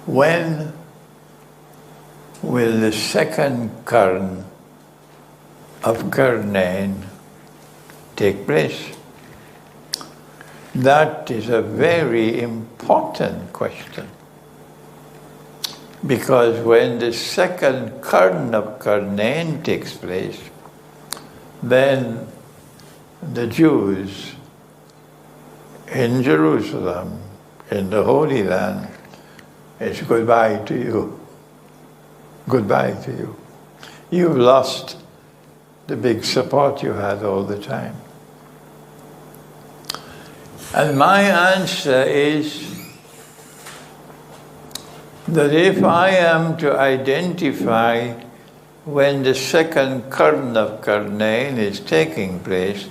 When will the second karn of karnain take place? That is a very important question. Because when the second karn of karnain takes place, then the Jews in Jerusalem, in the Holy Land, it's goodbye to you. Goodbye to you. You've lost the big support you had all the time. And my answer is that if I am to identify when the second karn of karnain is taking place,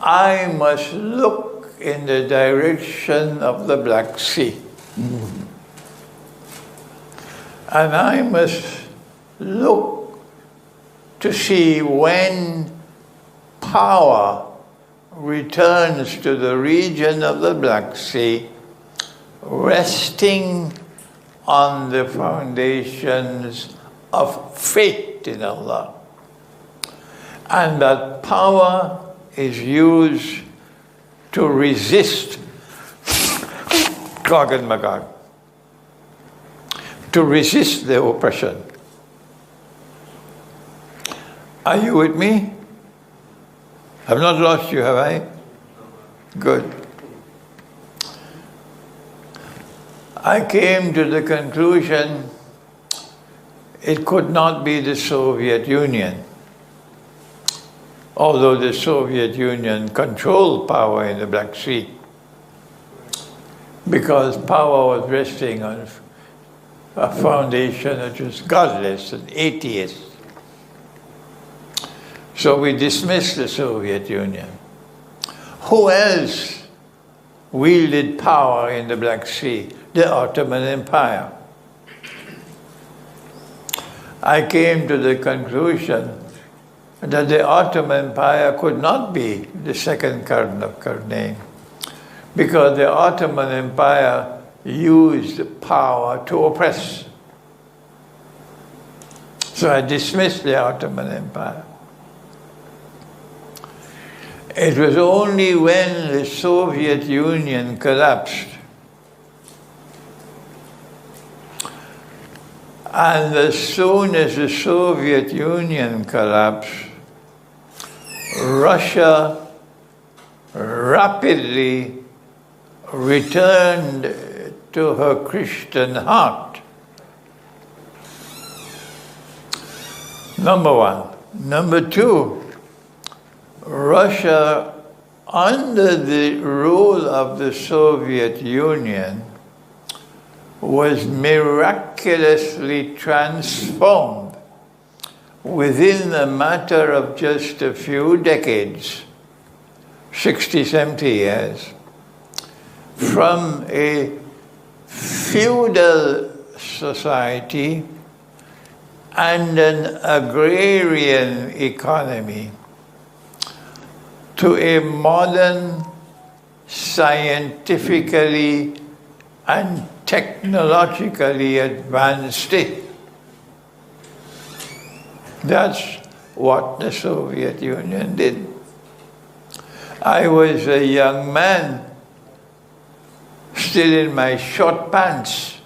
I must look in the direction of the Black Sea. And I must look to see when power returns to the region of the Black Sea, resting on the foundations of faith in Allah. And that power is used to resist Gog and Magog, to resist the oppression. Are you with me? I've not lost you, have I? Good. I came to the conclusion it could not be the Soviet Union, although the Soviet Union controlled power in the Black Sea, because power was resting on a foundation which was godless and atheist. So we dismissed the Soviet Union. Who else wielded power in the Black Sea? The Ottoman Empire. I came to the conclusion that the Ottoman Empire could not be the second karn of karnain, because the Ottoman Empire used power to oppress. So I dismissed the Ottoman Empire. It was only when the Soviet Union collapsed, and as soon as the Soviet Union collapsed, Russia rapidly returned to her Christian heart. Number one. Number two, Russia, under the rule of the Soviet Union, was miraculously transformed within a matter of just a few decades, 60, 70 years, from a feudal society and an agrarian economy to a modern, scientifically and technologically advanced state. That's what the Soviet Union did. I was a young man, still in my short pants,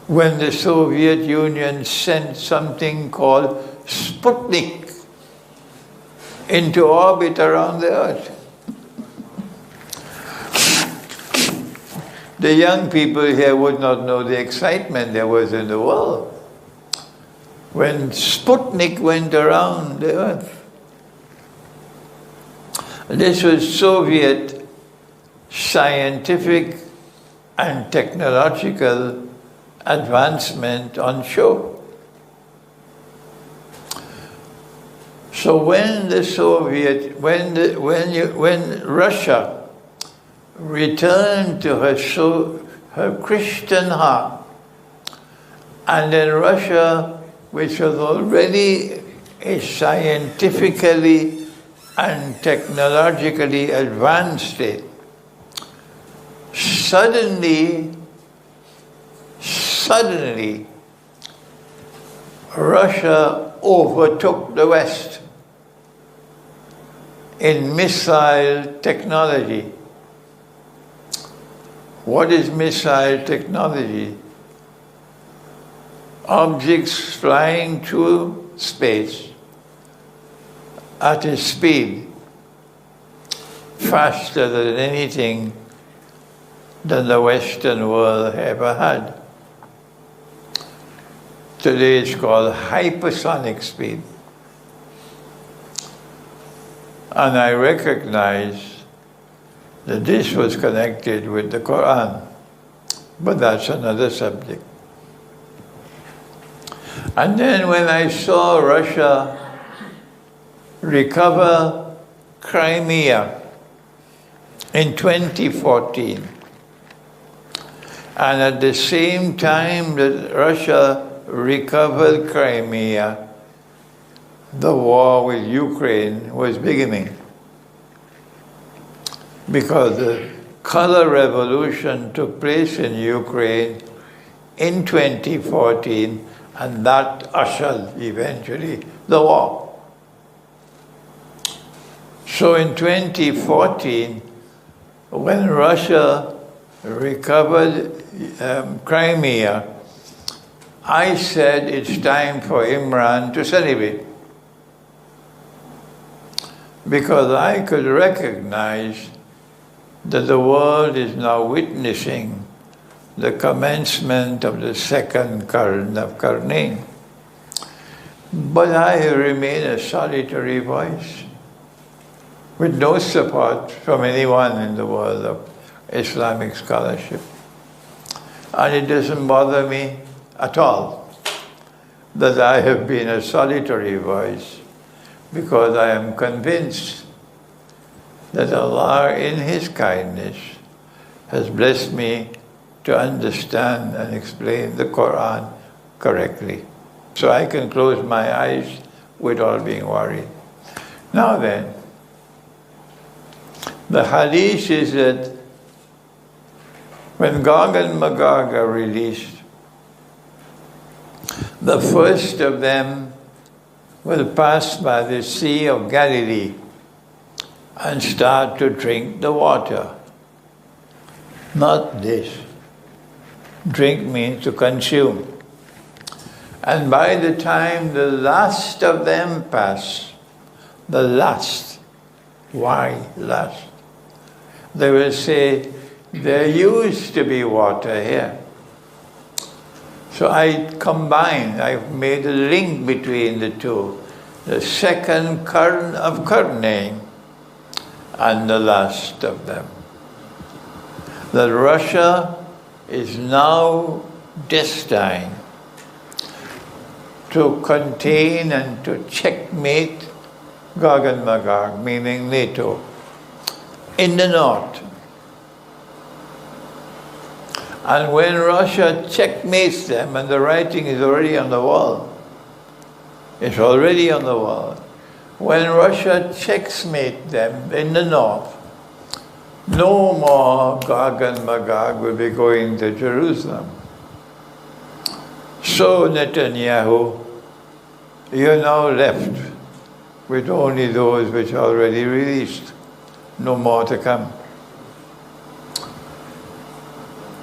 when the Soviet Union sent something called Sputnik into orbit around the Earth. The young people here would not know the excitement there was in the world when Sputnik went around the Earth. This was Soviet scientific and technological advancement on show. So when Russia returned to her Christian heart, and then Russia, which was already a scientifically and technologically advanced state, suddenly suddenly Russia overtook the West in missile technology. What is missile technology? Objects flying through space at a speed faster than anything that the Western world ever had. Today it's called hypersonic speed. And I recognize that this was connected with the Quran, but that's another subject. And then when I saw Russia recover Crimea in 2014, and at the same time that Russia recovered Crimea, the war with Ukraine was beginning. Because the color revolution took place in Ukraine in 2014, and that ushered eventually the war. So in 2014, when Russia recovered Crimea, I said it's time for Imran to celebrate. Because I could recognize that the world is now witnessing the commencement of the second Qarn of Qarnayn. But I remain a solitary voice with no support from anyone in the world of Islamic scholarship. And it doesn't bother me at all that I have been a solitary voice, because I am convinced that Allah, in His kindness, has blessed me to understand and explain the Quran correctly. So I can close my eyes without being worried. Now then, the hadith is that when Gog and Magog are released, the first of them will pass by the Sea of Galilee and start to drink the water. Not this. Drink means to consume. And by the time the last of them pass, the last, why last? They will say, there used to be water here. So I've made a link between the two. The second Qarn of Qarnayn and the last of them. That Russia is now destined to contain and to checkmate Gog and Magog, meaning NATO, in the north. And when Russia checkmates them, and the writing is already on the wall, it's already on the wall. When Russia checkmates them in the north, no more Gog and Magog will be going to Jerusalem. So Netanyahu, you're now left with only those which are already released, no more to come.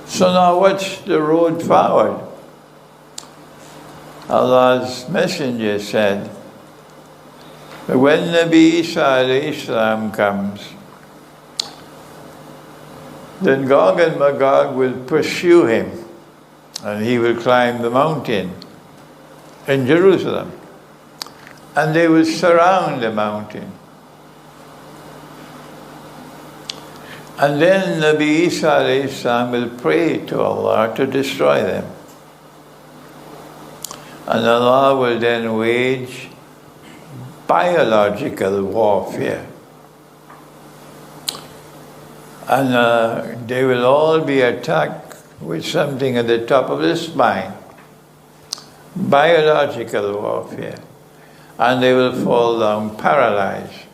So now what's the road forward? Allah's messenger said that when Nabi Isa alayhi salam comes, then Gog and Magog will pursue him, and he will climb the mountain in Jerusalem, and they will surround the mountain. And then Nabi Isa alayhi salam will pray to Allah to destroy them. And Allah will then wage biological warfare. And they will all be attacked with something at the top of the spine. Biological warfare. And they will fall down paralyzed.